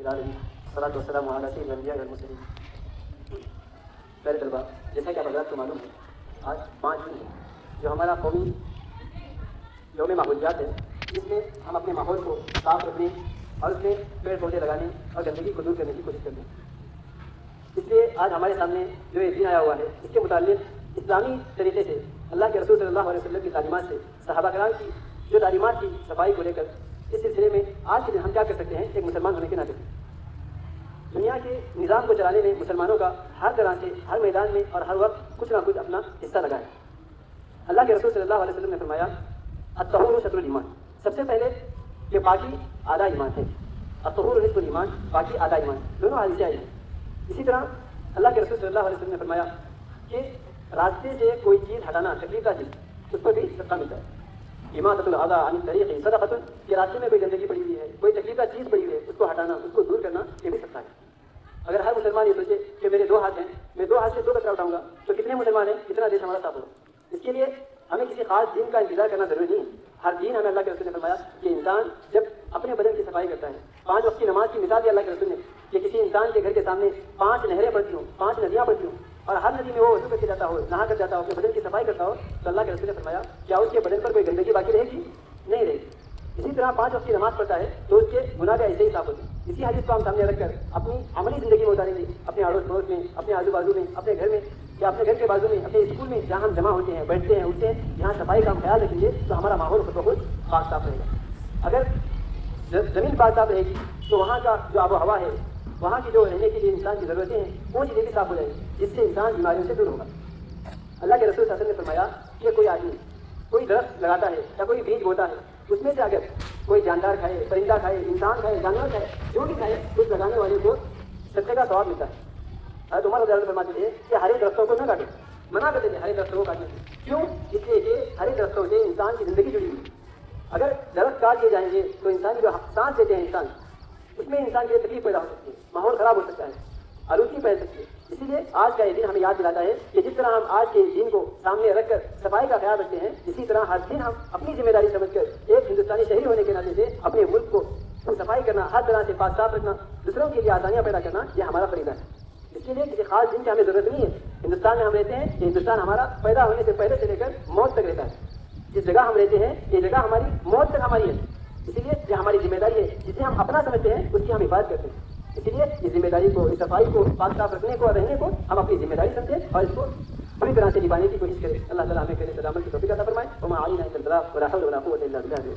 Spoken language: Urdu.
العالمین والصلاۃ والسلام علی سید الانبیاء والمرسلین۔ پہلے طلبہ، جیسا کہ آپ حضرات کو معلوم ہے آج 5 جون ہے جو ہمارا قومی یوم ماحولیات ہے، جس میں ہم اپنے ماحول کو صاف رکھنے اور اس میں پیڑ پودے لگانے اور گندگی کو دور کرنے کی کوشش کرتے ہیں۔ اس لیے آج ہمارے سامنے جو یہ دن آیا ہوا ہے، اس کے متعلق اسلامی طریقے سے اللہ کے رسول صلی اللہ علیہ وسلم کی تعلیمات سے، صحابہ کرام کی جو تعلیمات کی صفائی کو لے کر اس سلسلے میں آج کے دن ہم کیا کر سکتے ہیں ایک مسلمان ہونے کے ناطے۔ دنیا کے نظام کو چلانے میں مسلمانوں کا ہر طرح سے ہر میدان میں اور ہر وقت کچھ نہ کچھ اپنا حصہ لگا ہے۔ اللہ کے رسول صلی اللہ علیہ وسلم نے فرمایا الطہور شطر الایمان، سب سے پہلے کہ پاکی آدھا ایمان ہے۔ الطہور نصف الایمان، پاکی آدھا ایمان، دونوں حدیثیں آئی ہیں۔ اسی طرح اللہ کے رسول صلی اللہ علیہ وسلم نے فرمایا کہ راستے سے کوئی چیز ہٹانا تکلیف کا چیز، اس پر بھی صدقہ ملتا ہے۔ اماطۃ الاذی عن الطریق صدقۃ، کہ راستے میں کوئی گندگی پڑی ہوئی ہے، کوئی تکلیف کا چیز پڑی ہوئی ہے، اس کو ہٹانا، اس کو دور کرنا، یہ بھی صدقہ ہے۔ اگر ہر مسلمان یہ سوچے کہ میرے 2 ہاتھ ہیں، میں 2 ہاتھ سے 2 کچرا اٹھاؤں گا، تو کتنے مسلمان ہیں، کتنا دیش ہمارا صاف ہوگا۔ اس کے لیے ہمیں کسی خاص دین کا انتظار کرنا ضروری نہیں ہے۔ ہر دین ہمیں اللہ کے رسول نے فرمایا کہ انسان جب اپنے بدن کی صفائی کرتا ہے، 5 وقت کی نماز کی مثال دی اللہ کے رسول نے کہ کسی انسان کے گھر کے سامنے 5 نہریں پڑتی ہوں، 5 ندیاں پڑتی ہوں، اور ہر ندی میں وہ وضو کر کے جاتا ہو، نہا کر جاتا ہو، اپنے بدن کی صفائی کرتا ہو، تو اللہ کے رسول نے فرمایا کیا اس کے بدن پر کوئی گندگی باقی رہے گی؟ نہیں رہے گی۔ اسی طرح 5 وقت کی نماز پڑھتا ہے تو اس کے گناہ کا ایسے ہی صاف ہوتے ہیں۔ اسی حدیث کو ہم سامنے رکھ کر اپنی عملی زندگی میں اتاریں گے، اپنے اڑوس پڑوس میں، اپنے آزو بازو میں، اپنے گھر میں یا اپنے گھر کے بازو میں، اپنے اسکول میں جہاں ہم جمع ہوتے ہیں، بیٹھتے ہیں، اٹھتے ہیں، جہاں صفائی کا ہم خیال رکھیں گے تو ہمارا ماحول خود بخود پاک صاف رہے گا۔ اگر زمین پاک صاف رہے گی تو وہاں کا جو آب و ہوا ہے، وہاں کی جو رہنے کے لیے انسان کی ضرورتیں ہیں، وہ چیزیں بھی صاف ہو جائیں گی، جس سے انسان بیماریوں سے دور ہوگا۔ اللہ کے رسول صلی اللہ علیہ وسلم نے فرمایا کہ کوئی آدمی کوئی درخت لگاتا ہے یا کوئی بیج بوتا ہے، اس میں سے اگر کوئی جاندار کھائے، پرندہ کھائے، انسان کھائے، جانور کھائے، جو بھی کھائے، اس لگانے والے کو صدقے کا ثواب ملتا ہے۔ حضرت عمر رضی اللہ عنہ فرماتے تھے کہ ہرے درختوں کو نہ کاٹو، منع کرتے تھے ہرے درختوں کو کاٹنے سے۔ کیوں؟ اس لیے کہ ہرے درختوں سے انسان کی زندگی جڑی ہوئی ہے۔ اگر درخت کاٹ دیے جائیں گے تو انسان کی جو سانس لیتے ہیں انسان، اس میں انسان کے لیے تکلیف پیدا ہو سکتی ہے، ماحول خراب ہو سکتا ہے، آلودگی پھیل سکتی ہے۔ اسی لیے آج کا یہ دن ہمیں یاد دلاتا ہے کہ جس طرح ہم آج کے دن کو سامنے رکھ کر صفائی کا خیال رکھتے ہیں، اسی طرح ہر دن ہم اپنی ذمہ داری سمجھ کر ایک ہندوستانی شہری ہونے کے ناطے سے اپنے ملک کو صفائی کرنا، ہر طرح سے پاک صاف رکھنا، دوسروں کے لیے آسانیاں پیدا کرنا، یہ ہمارا فریضہ ہے۔ اس کے لیے کسی خاص دن کی ہمیں ضرورت نہیں ہے۔ ہندوستان میں ہم رہتے ہیں، یہ ہندوستان ہمارا پیدا ہونے سے پہلے سے لے کر موت تک رہتا ہے۔ جس جگہ ہم رہتے ہیں یہ جگہ ہماری موت تک ہماری ہے، اسی لیے یہ ہماری ذمہ داری ہے، جسے ہم اپنا سمجھتے ہیں اس کی ہم حفاظت کرتے ہیں۔ اسی لیے اس ذمہ داری کو، اس صفائی کو، پاک صاف رکھنے کو اور رہنے کو ہم اپنی ذمہ داری سمجھیں اور اس کو پوری طرح سے نبھانے کی کوشش کریں۔ اللہ تعالیٰ ہمیں کرنے سے عمل کی توفیق عطا فرمائے۔ وما علینا الا البلاغ ولا حول ولا قوة الا بالله۔